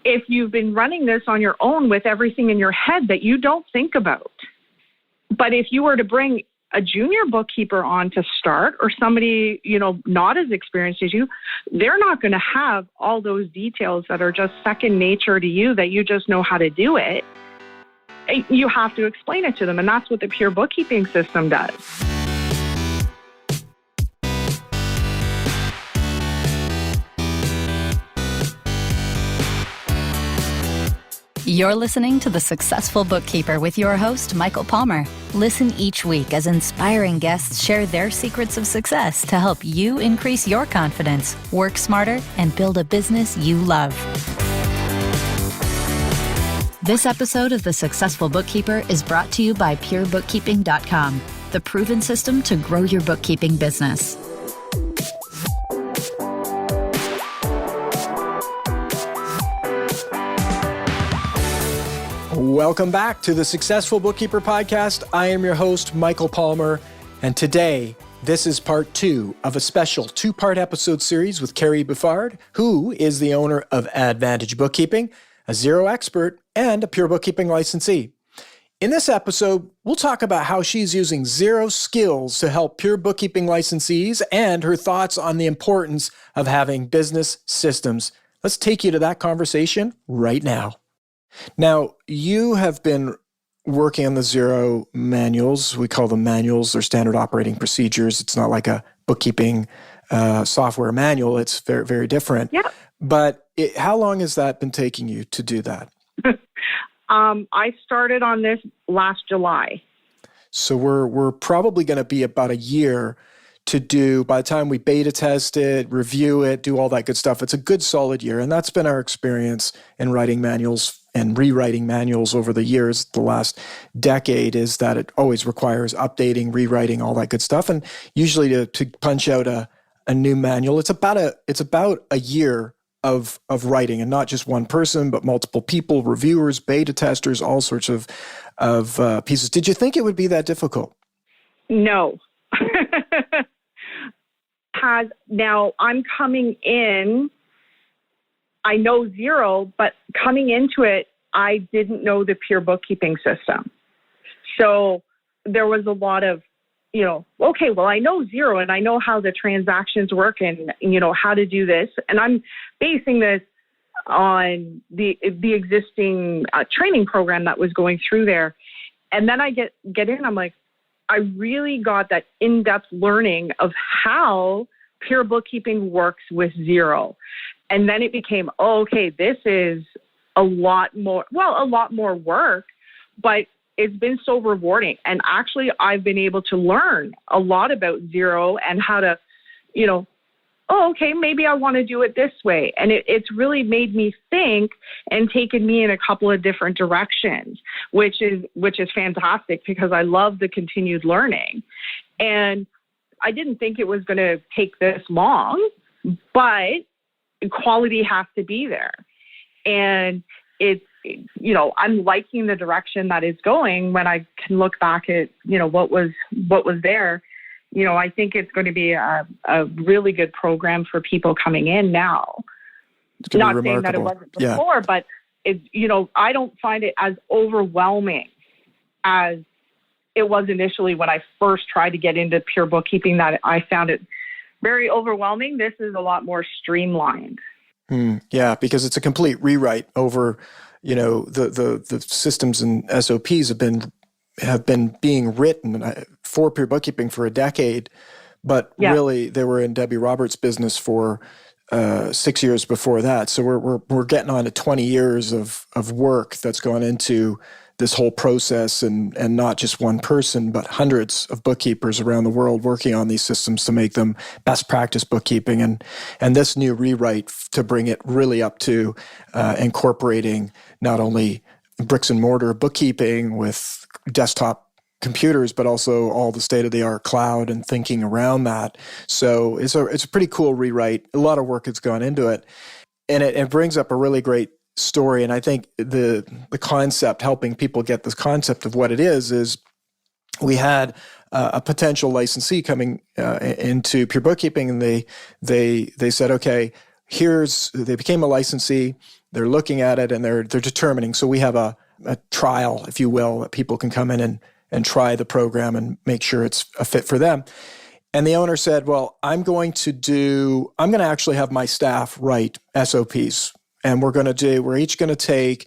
if you've been running this on your own with everything in your head that you don't think about. But if you were to bring a junior bookkeeper on to start, or somebody, not as experienced as you, they're not going to have all those details that are just second nature to you, that you just know how to do it. You have to explain it to them. And that's what the pure bookkeeping system does. You're listening to The Successful Bookkeeper with your host, Michael Palmer. Listen each week as inspiring guests share their secrets of success to help you increase your confidence, work smarter, and build a business you love. This episode of The Successful Bookkeeper is brought to you by PureBookkeeping.com, the proven system to grow your bookkeeping business. Welcome back to the Successful Bookkeeper Podcast. I am your host, Michael Palmer, and today, this is part 2 of a special 2-part episode series with Kerri Bouffard, who is the owner of Add-Vantage Bookkeeping, a XERO expert, and a pure bookkeeping licensee. In this episode, we'll talk about how she's using XERO skills to help pure bookkeeping licensees and her thoughts on the importance of having business systems. Let's take you to that conversation right now. Now, you have been working on the XERO manuals. We call them manuals. They're standard operating procedures. It's not like a bookkeeping software manual. It's very, very different. Yeah. But how long has that been taking you to do that? I started on this last July. So we're probably going to be about a year to do, by the time we beta test it, review it, do all that good stuff. It's a good solid year. And that's been our experience in writing manuals and rewriting manuals over the years. The last decade is that it always requires updating, rewriting, all that good stuff. And usually to punch out a new manual, it's about a year of writing, and not just one person, but multiple people, reviewers, beta testers, all sorts of pieces. Did you think it would be that difficult? No. Now I'm coming in, I know XERO, but coming into it, I didn't know the pure bookkeeping system. So there was a lot of, okay, well, I know XERO and I know how the transactions work and, how to do this. And I'm basing this on the existing training program that was going through there. And then I get in, I'm like, I really got that in-depth learning of how pure bookkeeping works with XERO. And then it became, okay, this is a lot more work, but it's been so rewarding. And actually, I've been able to learn a lot about XERO and how to, okay, maybe I want to do it this way. And it's really made me think and taken me in a couple of different directions, which is fantastic because I love the continued learning. And I didn't think it was going to take this long, but quality has to be there. And it's, I'm liking the direction that it's going when I can look back at, what was there. I think it's going to be a really good program for people coming in now. Not saying that it wasn't before, but I don't find it as overwhelming as it was initially when I first tried to get into pure bookkeeping. That I found it very overwhelming. This is a lot more streamlined. Yeah, because it's a complete rewrite over, the systems and SOPs have been being written for pure bookkeeping for a decade, but really they were in Debbie Roberts' business for 6 years before that. So we're getting on to 20 years of work that's gone into this whole process, and not just one person, but hundreds of bookkeepers around the world working on these systems to make them best practice bookkeeping. And this new rewrite to bring it really up to incorporating not only bricks and mortar bookkeeping with desktop computers, but also all the state-of-the-art cloud and thinking around that. So it's a pretty cool rewrite. A lot of work has gone into it. And it brings up a really great story. And I think the concept, helping people get this concept of what it is we had a potential licensee coming into pure bookkeeping, and they said, okay, they became a licensee, they're looking at it and they're determining. So we have a trial, if you will, that people can come in and try the program and make sure it's a fit for them. And the owner said, well, I'm going to actually have my staff write SOPs. And we're each going to take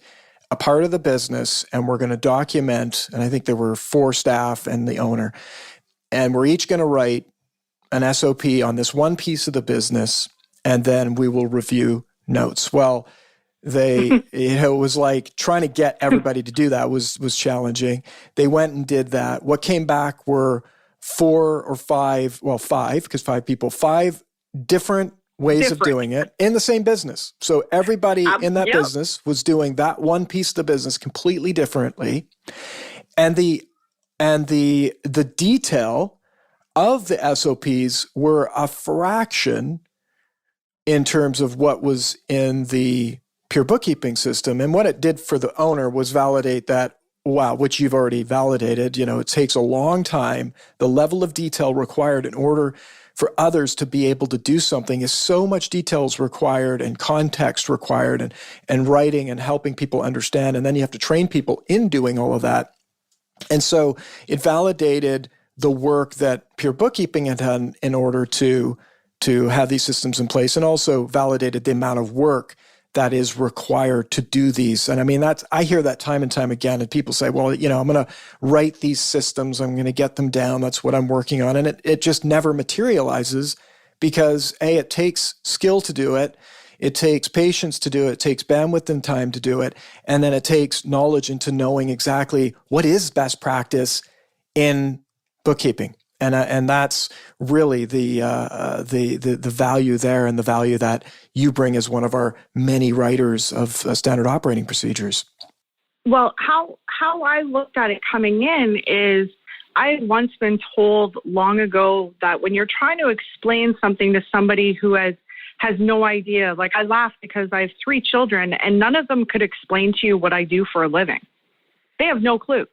a part of the business and we're going to document, and I think there were 4 staff and the owner, and we're each going to write an SOP on this one piece of the business, and then we will review notes. Well, it was like trying to get everybody to do that was challenging. They went and did that. What came back were 4 or 5, well, 5, because 5 people, 5 different ways of doing it in the same business. So everybody in that business was doing that one piece of the business completely differently. And the detail of the SOPs were a fraction in terms of what was in the pure bookkeeping system. And what it did for the owner was validate that, wow, which you've already validated, it takes a long time. The level of detail required in order for others to be able to do something is so much details required and context required and writing and helping people understand. And then you have to train people in doing all of that. And so it validated the work that pure bookkeeping had done in order to have these systems in place, and also validated the amount of work that is required to do these. And I mean, I hear that time and time again, and people say, well, I'm going to write these systems, I'm going to get them down, that's what I'm working on. And it just never materializes because it takes skill to do it, it takes patience to do it, it takes bandwidth and time to do it, and then it takes knowledge into knowing exactly what is best practice in bookkeeping. And that's really the value there, and the value that you bring as one of our many writers of standard operating procedures. Well, how I looked at it coming in is I had once been told long ago that when you're trying to explain something to somebody who has no idea, like I laugh because I have 3 children and none of them could explain to you what I do for a living. They have no clue.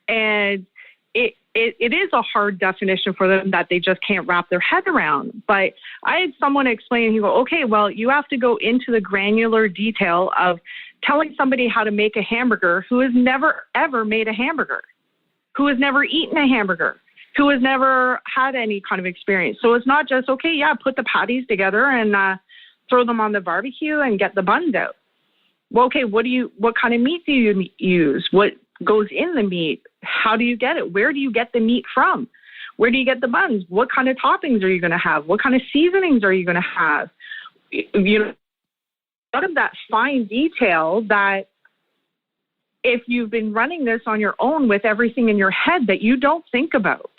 And it is a hard definition for them that they just can't wrap their head around. But I had someone explain, he go, okay, well, you have to go into the granular detail of telling somebody how to make a hamburger who has never, ever made a hamburger, who has never eaten a hamburger, who has never had any kind of experience. So it's not just, okay, yeah, put the patties together and throw them on the barbecue and get the buns out. Well, okay, what kind of meat do you use? What goes in the meat? How do you get it? Where do you get the meat from? Where do you get the buns? What kind of toppings are you going to have? What kind of seasonings are you going to have? Out of that fine detail that if you've been running this on your own with everything in your head that you don't think about.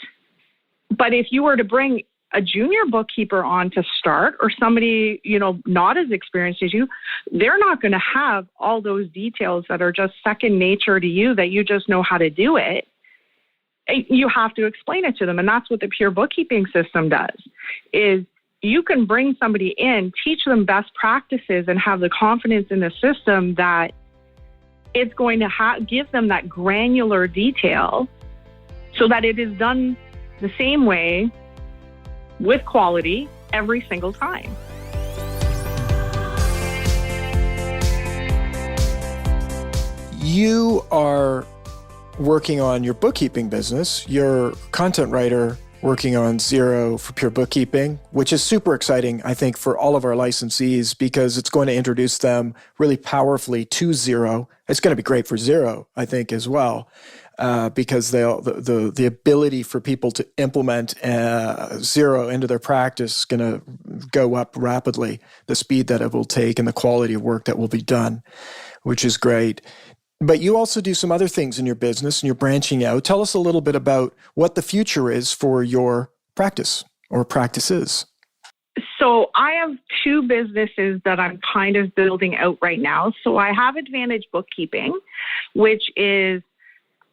But if you were to bring a junior bookkeeper on to start, or somebody, not as experienced as you, they're not going to have all those details that are just second nature to you, that you just know how to do it. You have to explain it to them. And that's what the pure bookkeeping system does, is you can bring somebody in, teach them best practices, and have the confidence in the system that it's going to give them that granular detail so that it is done the same way with quality every single time. You are working on your bookkeeping business. You're a content writer working on XERO for pure bookkeeping, which is super exciting, I think, for all of our licensees, because it's going to introduce them really powerfully to XERO. It's going to be great for XERO, I think, as well. Because the ability for people to implement XERO into their practice is going to go up rapidly, the speed that it will take and the quality of work that will be done, which is great. But you also do some other things in your business, and you're branching out. Tell us a little bit about what the future is for your practice or practices. So I have 2 businesses that I'm kind of building out right now. So I have Add-Vantage Bookkeeping, which is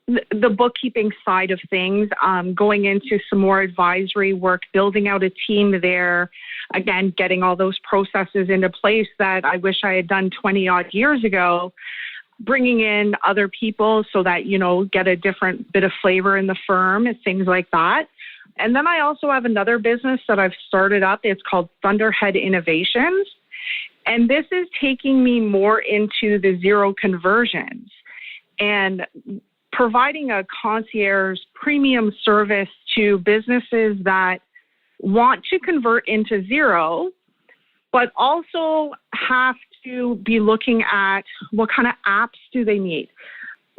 the bookkeeping side of things, going into some more advisory work, building out a team there, again, getting all those processes into place that I wish I had done 20 odd years ago, bringing in other people so that, get a different bit of flavor in the firm and things like that. And then I also have another business that I've started up. It's called Thunderhead Innovations. And this is taking me more into the Xero conversions and providing a concierge premium service to businesses that want to convert into Xero, but also have to be looking at what kind of apps do they need?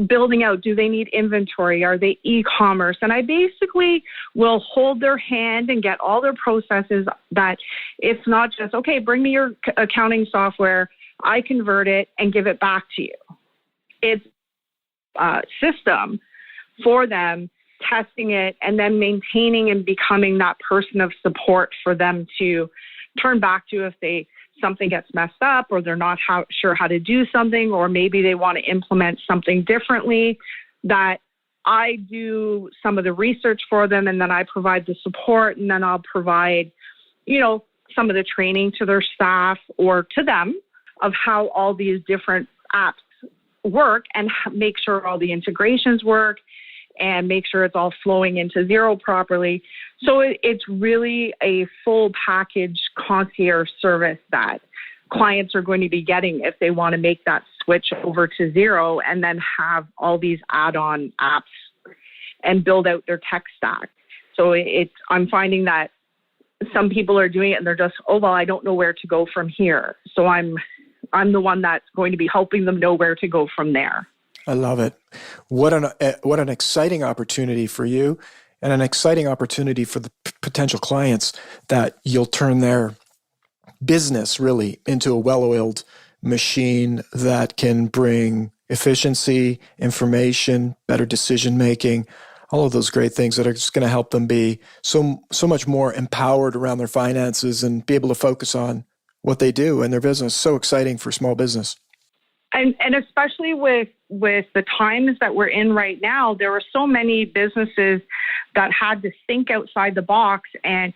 Building out, do they need inventory? Are they e-commerce? And I basically will hold their hand and get all their processes, that it's not just, okay, bring me your accounting software, I convert it and give it back to you. It's a system for them, testing it, and then maintaining and becoming that person of support for them to turn back to if something gets messed up, or they're not sure how to do something, or maybe they want to implement something differently, that I do some of the research for them, and then I provide the support, and then I'll provide, some of the training to their staff or to them of how all these different apps work, and make sure all the integrations work, and make sure it's all flowing into Xero properly. So it's really a full package concierge service that clients are going to be getting if they want to make that switch over to Xero and then have all these add-on apps and build out their tech stack. So I'm finding that some people are doing it and they're just, I don't know where to go from here. So I'm the one that's going to be helping them know where to go from there. I love it. What an exciting opportunity for you, and an exciting opportunity for the potential clients, that you'll turn their business really into a well-oiled machine that can bring efficiency, information, better decision-making, all of those great things that are just going to help them be so much more empowered around their finances and be able to focus on what they do in their business. So exciting for small business. And especially with the times that we're in right now, there were so many businesses that had to think outside the box. And,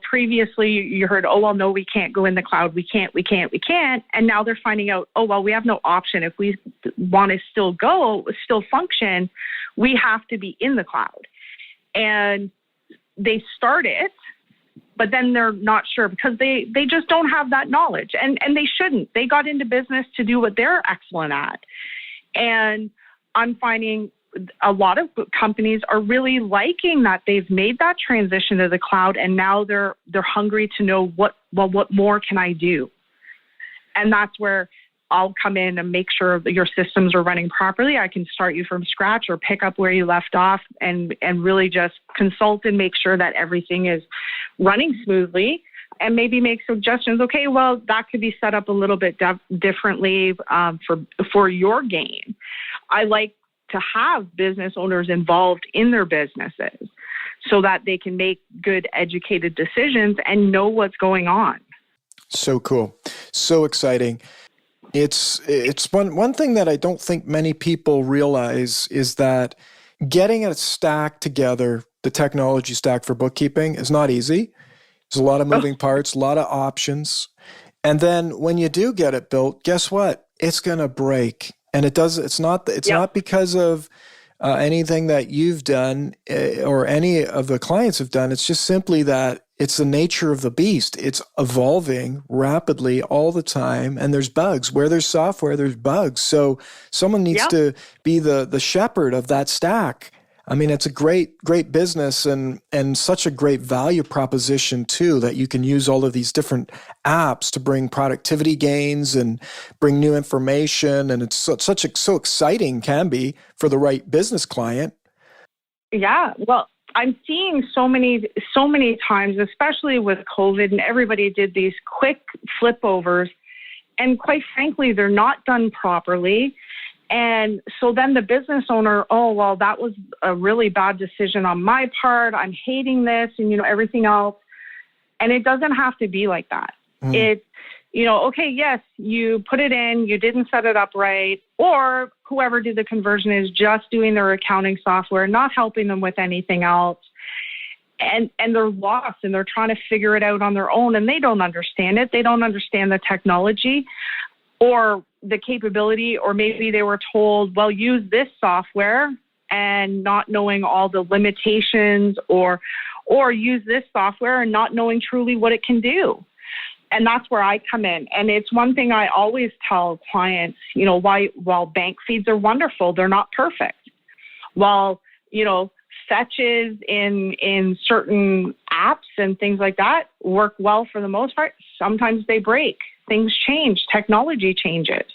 previously you heard, no, we can't go in the cloud. We can't. And now they're finding out, we have no option. If we want to still function, we have to be in the cloud. And they start it, but then they're not sure because they just don't have that knowledge, and they shouldn't. They got into business to do what they're excellent at. And I'm finding a lot of companies are really liking that they've made that transition to the cloud, and now they're hungry to know what more can I do? And that's where I'll come in and make sure that your systems are running properly. I can start you from scratch or pick up where you left off, and really just consult and make sure that everything is running smoothly, and maybe make suggestions. Okay, well, that could be set up a little bit differently for your gain. I like to have business owners involved in their businesses so that they can make good, educated decisions and know what's going on. So cool. So exciting. It's one thing that I don't think many people realize is that getting a stack together, the technology stack for bookkeeping, is not easy. There's a lot of moving parts, a lot of options. And then when you do get it built, guess what? It's going to break. And it's not because of anything that you've done or any of the clients have done. It's just simply that it's the nature of the beast. It's evolving rapidly all the time, and there's bugs. Where there's software, there's bugs. So someone needs to be the shepherd of that stack. I mean, it's a great business and such a great value proposition too, that you can use all of these different apps to bring productivity gains and bring new information. And it's so exciting, can be, for the right business client. Yeah, well, I'm seeing so many times, especially with COVID, and everybody did these quick flip overs, and quite frankly, they're not done properly. And so then the business owner, that was a really bad decision on my part. I'm hating this and, everything else. And it doesn't have to be like that. It's, okay, yes, you put it in, you didn't set it up right, or whoever did the conversion is just doing their accounting software, not helping them with anything else. And they're lost and they're trying to figure it out on their own, and they don't understand it. They don't understand the technology or the capability, or maybe they were told, well, use this software, and not knowing all the limitations, or use this software and not knowing truly what it can do. And that's where I come in. And it's one thing I always tell clients, while bank feeds are wonderful, they're not perfect. While, fetches in certain apps and things like that work well for the most part, sometimes they break. Things change. Technology changes.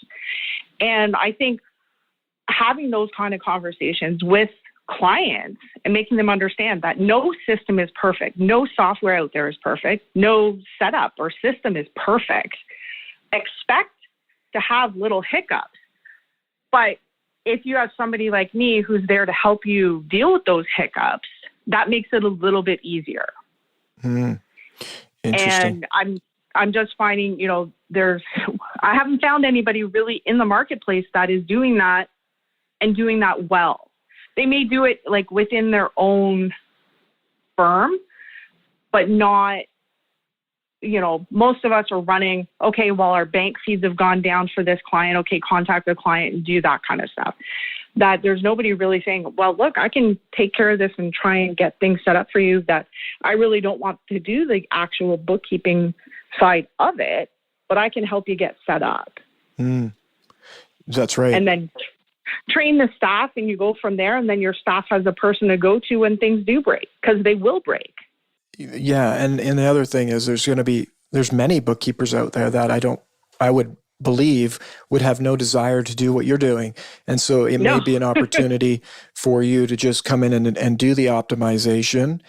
And I think having those kind of conversations with clients and making them understand that no system is perfect. No software out there is perfect. No setup or system is perfect. Expect to have little hiccups. But if you have somebody like me who's there to help you deal with those hiccups, that makes it a little bit easier. Interesting. And I'm just finding, I haven't found anybody really in the marketplace that is doing that and doing that well. They may do it like within their own firm, but not, most of us are running, okay, well, our bank feeds have gone down for this client. Okay, contact the client and do that kind of stuff. That there's nobody really saying, well, look, I can take care of this and try and get things set up for you, that I really don't want to do the actual bookkeeping side of it, but I can help you get set up. That's right. And then train the staff, and you go from there, and then your staff has a person to go to when things do break, because they will break. Yeah, and the other thing is there's many bookkeepers out there that I would believe would have no desire to do what you're doing. And so it may be an opportunity for you to just come in and do the optimization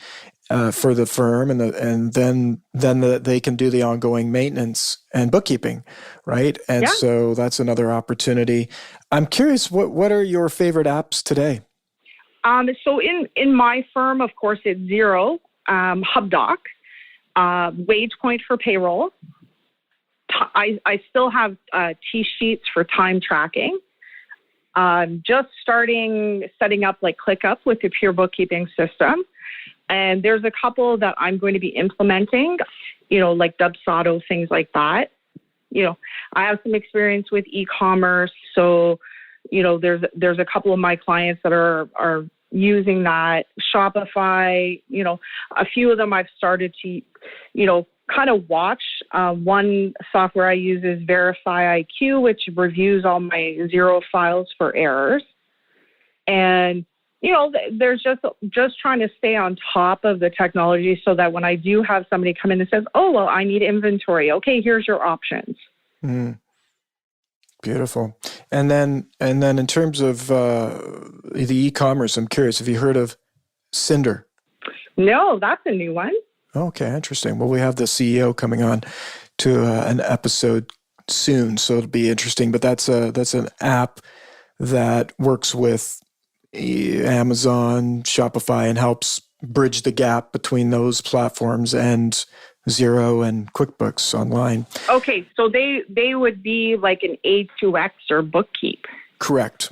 for the firm, and then they can do the ongoing maintenance and bookkeeping, right? And so that's another opportunity. I'm curious, what are your favorite apps today? So in my firm, of course, it's XERO, HubDoc, WagePoint for payroll. I still have T-Sheets for time tracking. Just setting up like ClickUp with the pure bookkeeping system. And there's a couple that I'm going to be implementing, like Dubsado, things like that. I have some experience with e-commerce. So, there's a couple of my clients that are using that. Shopify, a few of them I've started to, kind of watch. One software I use is Verify IQ, which reviews all my XERO files for errors. And there's just trying to stay on top of the technology so that when I do have somebody come in and says, oh, well, I need inventory. Okay, here's your options. Beautiful. And then in terms of the e-commerce, I'm curious, have you heard of Cinder? No, that's a new one. Okay, interesting. Well, we have the CEO coming on to an episode soon, so it'll be interesting. But that's an app that works with Amazon, Shopify, and helps bridge the gap between those platforms and XERO and QuickBooks Online. Okay, so they would be like an A2X or Bookkeep. Correct.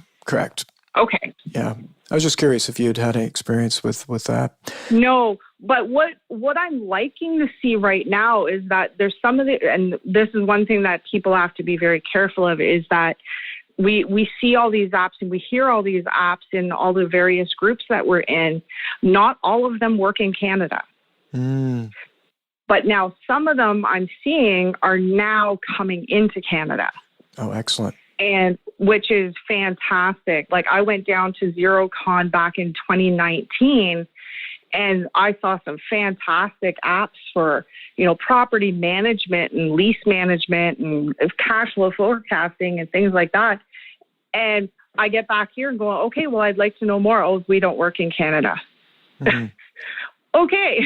Okay. Yeah. I was just curious if you'd had any experience with that. No, but what I'm liking to see right now is that there's some of and this is one thing that people have to be very careful of, is that we see all these apps and we hear all these apps in all the various groups that we're in. Not all of them work in Canada. But now some of them I'm seeing are now coming into Canada. Oh, excellent. And which is fantastic. Like I went down to XeroCon back in 2019 and I saw some fantastic apps for, property management and lease management and cash flow forecasting and things like that. And I get back here and go, okay, well, I'd like to know more. Oh, we don't work in Canada. Okay.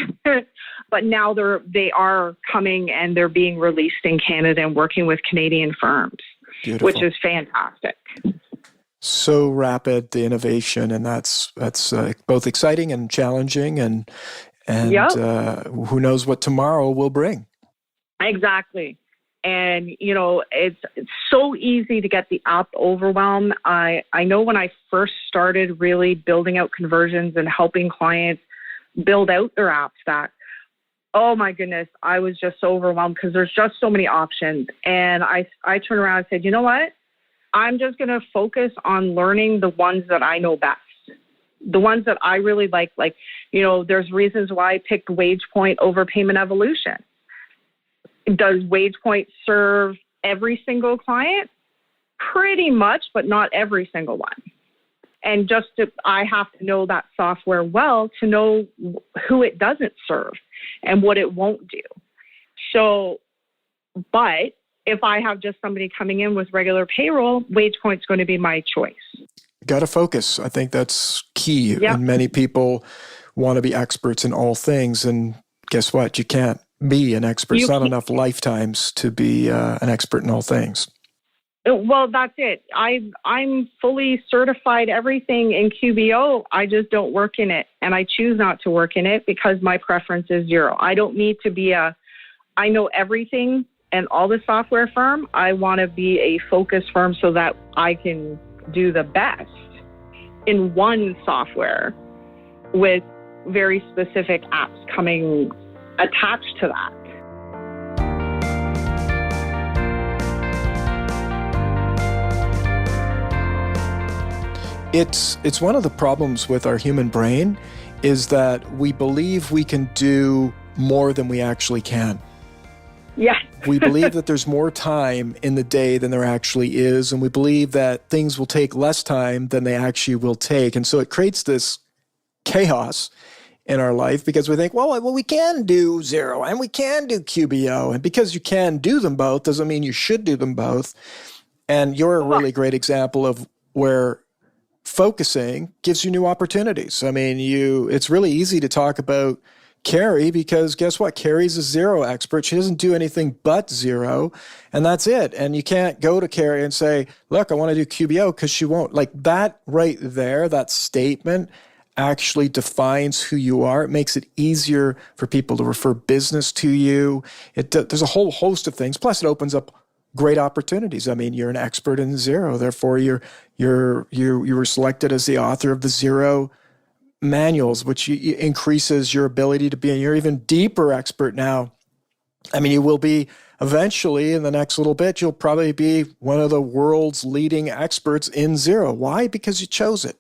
But now they are coming and they're being released in Canada and working with Canadian firms. Beautiful. Which is fantastic. So rapid, the innovation, and that's both exciting and challenging, and who knows what tomorrow will bring. Exactly. And, it's so easy to get the app overwhelmed. I know when I first started really building out conversions and helping clients build out their apps, that, oh my goodness, I was just so overwhelmed because there's just so many options. And I turned around and said, you know what? I'm just going to focus on learning the ones that I know best, the ones that I really like. Like, there's reasons why I picked WagePoint over Payment Evolution. Does WagePoint serve every single client? Pretty much, but not every single one. And I have to know that software well to know who it doesn't serve and what it won't do. So, but if I have just somebody coming in with regular payroll, WagePoint's going to be my choice. Got to focus. I think that's key. Yep. And many people want to be experts in all things. And guess what? You can't be an expert. It's not enough lifetimes to be an expert in all things. Well, that's it. I'm fully certified everything in QBO. I just don't work in it. And I choose not to work in it because my preference is Xero. I don't need to be I know everything and all the software firm. I want to be a focus firm so that I can do the best in one software with very specific apps coming attached to that. It's one of the problems with our human brain is that we believe we can do more than we actually can. Yeah. We believe that there's more time in the day than there actually is, and we believe that things will take less time than they actually will take. And so it creates this chaos in our life because we think, well, we can do Xero and we can do QBO. And because you can do them both doesn't mean you should do them both. And you're a really great example of where focusing gives you new opportunities. I mean, it's really easy to talk about Kerri because guess what? Kerri's a Xero expert. She doesn't do anything but Xero, and that's it. And you can't go to Kerri and say, look, I want to do QBO, because she won't. Like that right there, that statement actually defines who you are. It makes it easier for people to refer business to you. There's a whole host of things. Plus, it opens up great opportunities. I mean, you're an expert in Xero, therefore you were selected as the author of the Xero manuals, which increases your ability to be you're even deeper expert now. I mean, you will be eventually in the next little bit, you'll probably be one of the world's leading experts in Xero. Why? Because you chose it.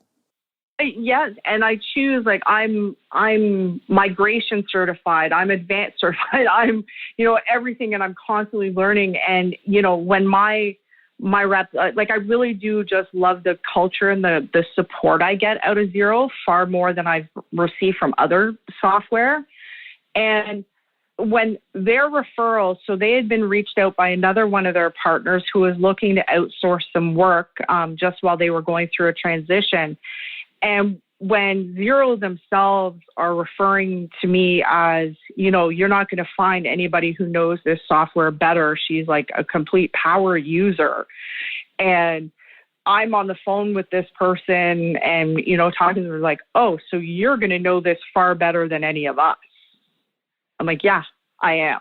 Yes, and I choose, like, I'm migration certified, I'm advanced certified, I'm, everything, and I'm constantly learning. And, when my reps, like, I really do just love the culture and the support I get out of Xero far more than I've received from other software. And when their referrals, so they had been reached out by another one of their partners who was looking to outsource some work just while they were going through a transition. And when Xero themselves are referring to me as, you're not going to find anybody who knows this software better. She's like a complete power user. And I'm on the phone with this person and, talking to her like, oh, so you're going to know this far better than any of us. I'm like, yeah, I am.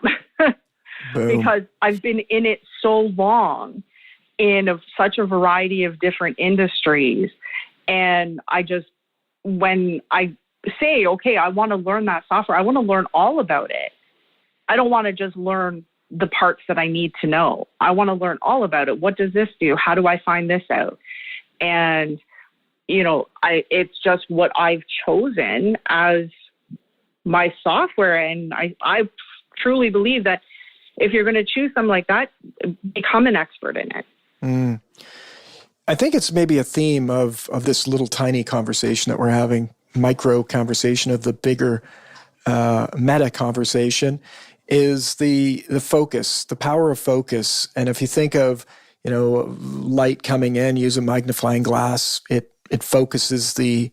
Because I've been in it so long in such a variety of different industries. And when I say, okay, I want to learn that software, I want to learn all about it. I don't want to just learn the parts that I need to know. I want to learn all about it. What does this do? How do I find this out? And, it's just what I've chosen as my software. And I truly believe that if you're going to choose something like that, become an expert in it. Mm. I think it's maybe a theme of this little tiny conversation that we're having, micro conversation of the bigger meta conversation, is the focus, the power of focus. And if you think of, light coming in, use a magnifying glass, it focuses the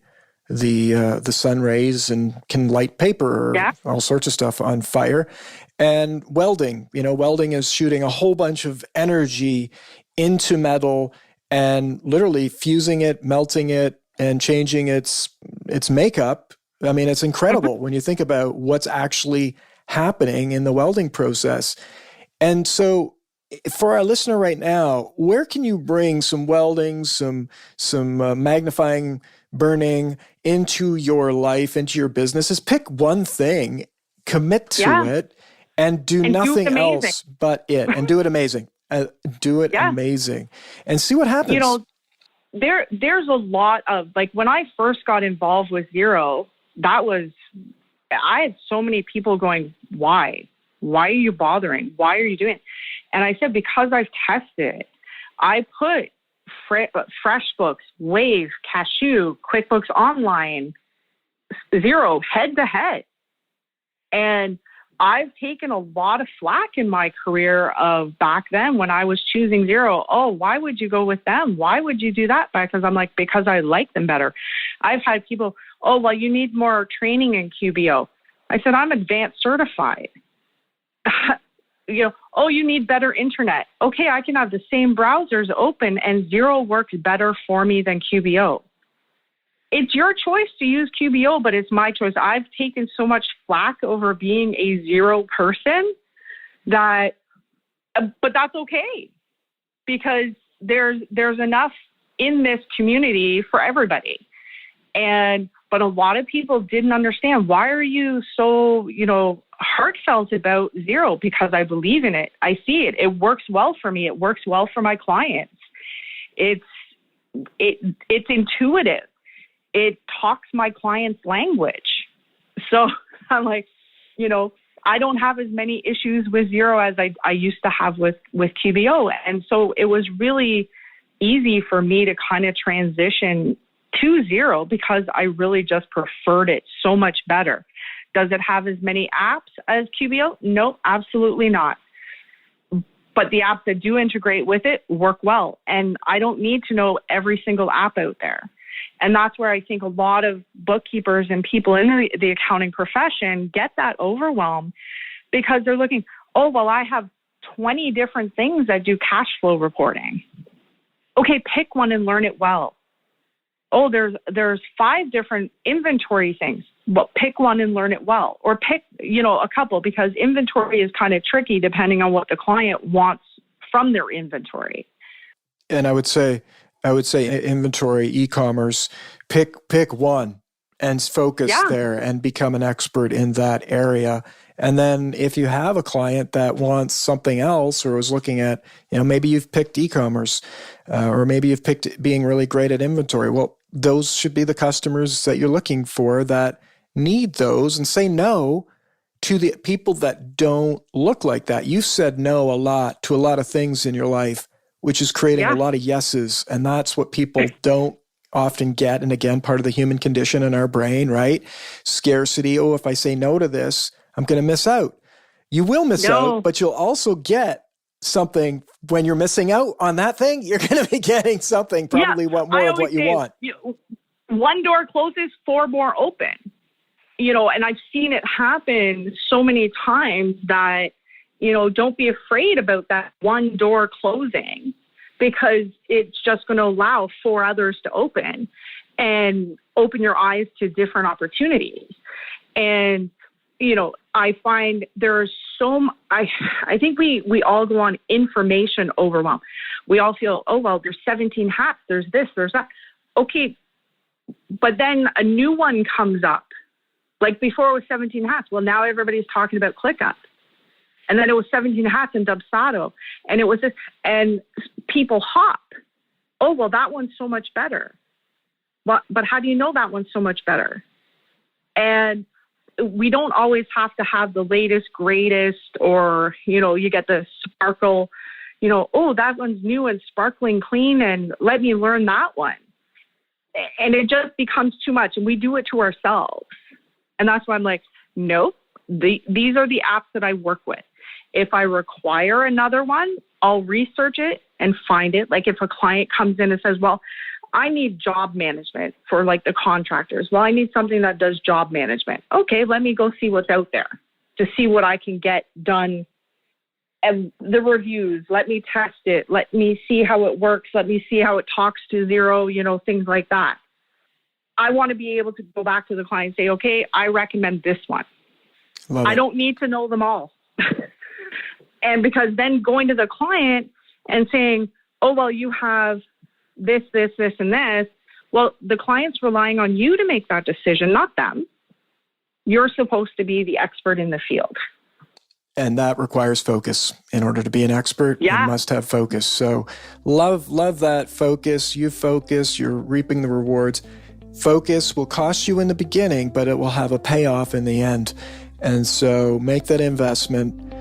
sun rays and can light paper or all sorts of stuff on fire. And welding is shooting a whole bunch of energy into metal and literally fusing it, melting it, and changing its makeup. I mean, it's incredible when you think about what's actually happening in the welding process. And so for our listener right now, where can you bring some welding, some magnifying, burning into your life, into your business? Is pick one thing, commit to it, and do nothing else but it, and do it amazing. Do it amazing and see what happens. There's a lot of, like, when I first got involved with Xero, I had so many people going, why why are you bothering? Why are you doing it? And I said, because I've tested it. I put FreshBooks, Wave, Cashew, QuickBooks Online, Xero, head to head. And I've taken a lot of flack in my career of back then when I was choosing Xero. Oh, why would you go with them? Why would you do that? Because I'm like, because I like them better. I've had people, oh, well, you need more training in QBO. I said, I'm advanced certified. Oh, you need better internet. Okay, I can have the same browsers open and Xero works better for me than QBO. It's your choice to use QBO, but it's my choice. I've taken so much flack over being a Xero person but that's okay, because there's enough in this community for everybody. But a lot of people didn't understand, why are you so, heartfelt about Xero? Because I believe in it. I see it. It works well for me. It works well for my clients. It's intuitive. It talks my client's language. So I'm like, I don't have as many issues with Xero as I used to have with QBO. And so it was really easy for me to kind of transition to Xero because I really just preferred it so much better. Does it have as many apps as QBO? No, absolutely not. But the apps that do integrate with it work well. And I don't need to know every single app out there. And that's where I think a lot of bookkeepers and people in the accounting profession get that overwhelm, because they're looking, oh, well, I have 20 different things that do cash flow reporting. Okay, pick one and learn it well. Oh, there's 5 different inventory things. Well, pick one and learn it well. Or pick, a couple, because inventory is kind of tricky depending on what the client wants from their inventory. And I would say inventory, e-commerce, pick one and focus there and become an expert in that area. And then if you have a client that wants something else or is looking at, maybe you've picked e-commerce or maybe you've picked being really great at inventory. Well, those should be the customers that you're looking for that need those, and say no to the people that don't look like that. You've said no a lot to a lot of things in your life, which is creating a lot of yeses. And that's what people don't often get. And again, part of the human condition in our brain, right? Scarcity. Oh, if I say no to this, I'm going to miss out. You will miss out, but you'll also get something. When you're missing out on that thing, you're going to be getting something, probably more of what you want. One door closes, 4 more open. And I've seen it happen so many times that, don't be afraid about that one door closing, because it's just going to allow 4 others to open and open your eyes to different opportunities. And, I find there's I think we all go on information overwhelm. We all feel, oh, well, there's 17 hats. There's this, there's that. Okay. But then a new one comes up. Like before it was 17 hats. Well, now everybody's talking about ClickUp. And then it was 17 hats in Dubsado. And it was this, and people hop. Oh, well, that one's so much better. But how do you know that one's so much better? And we don't always have to have the latest, greatest, or, you get the sparkle, oh, that one's new and sparkling clean, and let me learn that one. And it just becomes too much. And we do it to ourselves. And that's why I'm like, nope, these are the apps that I work with. If I require another one, I'll research it and find it. Like if a client comes in and says, well, I need job management for like the contractors. Well, I need something that does job management. Okay, let me go see what's out there to see what I can get done. And the reviews, let me test it. Let me see how it works. Let me see how it talks to Xero, things like that. I want to be able to go back to the client and say, okay, I recommend this one. I don't need to know them all. And because then going to the client and saying, oh, well, you have this, this, this, and this. Well, the client's relying on you to make that decision, not them. You're supposed to be the expert in the field. And that requires focus. In order to be an expert, you must have focus. So love that focus. You focus, you're reaping the rewards. Focus will cost you in the beginning, but it will have a payoff in the end. And so make that investment.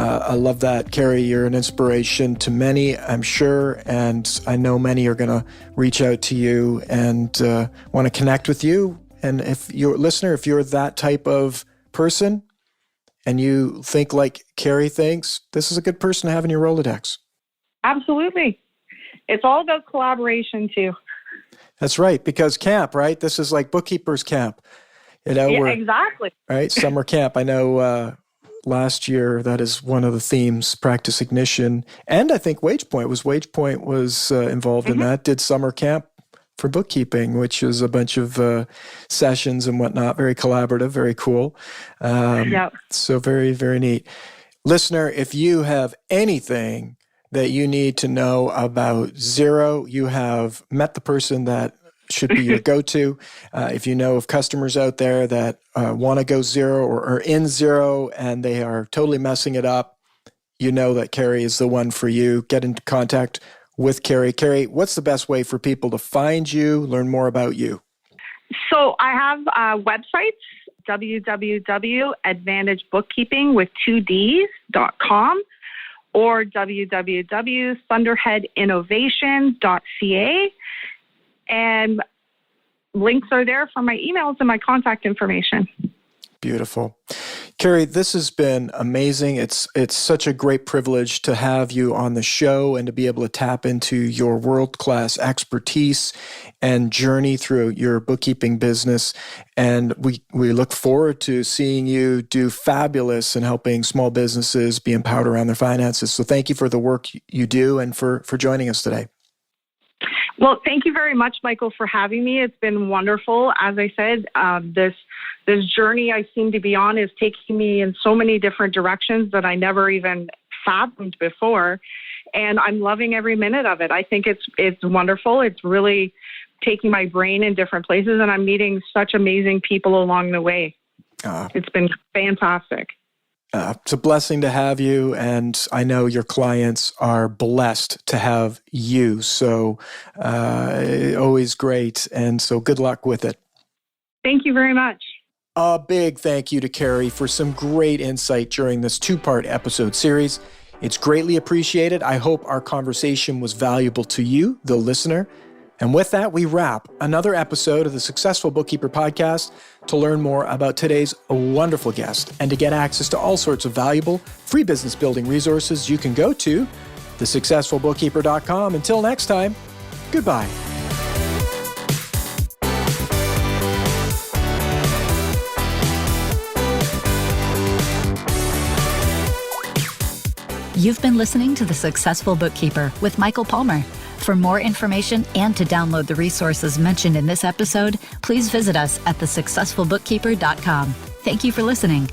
I love that. Kerri, you're an inspiration to many, I'm sure, and I know many are going to reach out to you and want to connect with you. And if you're a listener, if you're that type of person and you think like Kerri thinks, this is a good person to have in your Rolodex. Absolutely. It's all about collaboration too. That's right, because camp, right? This is like bookkeepers camp. Yeah, exactly. Right, summer camp. I know last year that is one of the themes, Practice Ignition, and I think WagePoint was involved in that. Did summer camp for bookkeeping, which is a bunch of sessions and whatnot. Very collaborative, very cool. So very, very neat. Listener, if you have anything that you need to know about XERO, you have met the person that should be your go-to. If you know of customers out there that want to go XERO or are in XERO and they are totally messing it up, you know that Kerri is the one for you. Get into contact with Kerri. Kerri, what's the best way for people to find you, learn more about you? So I have websites, www.advantagebookkeeping.com or www.thunderheadinnovation.ca. And links are there for my emails and my contact information. Beautiful. Kerri, this has been amazing. It's such a great privilege to have you on the show and to be able to tap into your world-class expertise and journey through your bookkeeping business. And we look forward to seeing you do fabulous in helping small businesses be empowered around their finances. So thank you for the work you do and for joining us today. Well, thank you very much, Michael, for having me. It's been wonderful. As I said, this journey I seem to be on is taking me in so many different directions that I never even fathomed before. And I'm loving every minute of it. I think it's wonderful. It's really taking my brain in different places, and I'm meeting such amazing people along the way. It's been fantastic. It's a blessing to have you, and I know your clients are blessed to have you. So always great, and so good luck with it. Thank you very much. A big thank you to Kerri for some great insight during this two-part episode series. It's greatly appreciated. I hope our conversation was valuable to you, the listener. And with that, we wrap another episode of the Successful Bookkeeper podcast. To learn more about today's wonderful guest and to get access to all sorts of valuable free business building resources, you can go to thesuccessfulbookkeeper.com. Until next time, goodbye. You've been listening to The Successful Bookkeeper with Michael Palmer. For more information and to download the resources mentioned in this episode, please visit us at thesuccessfulbookkeeper.com. Thank you for listening.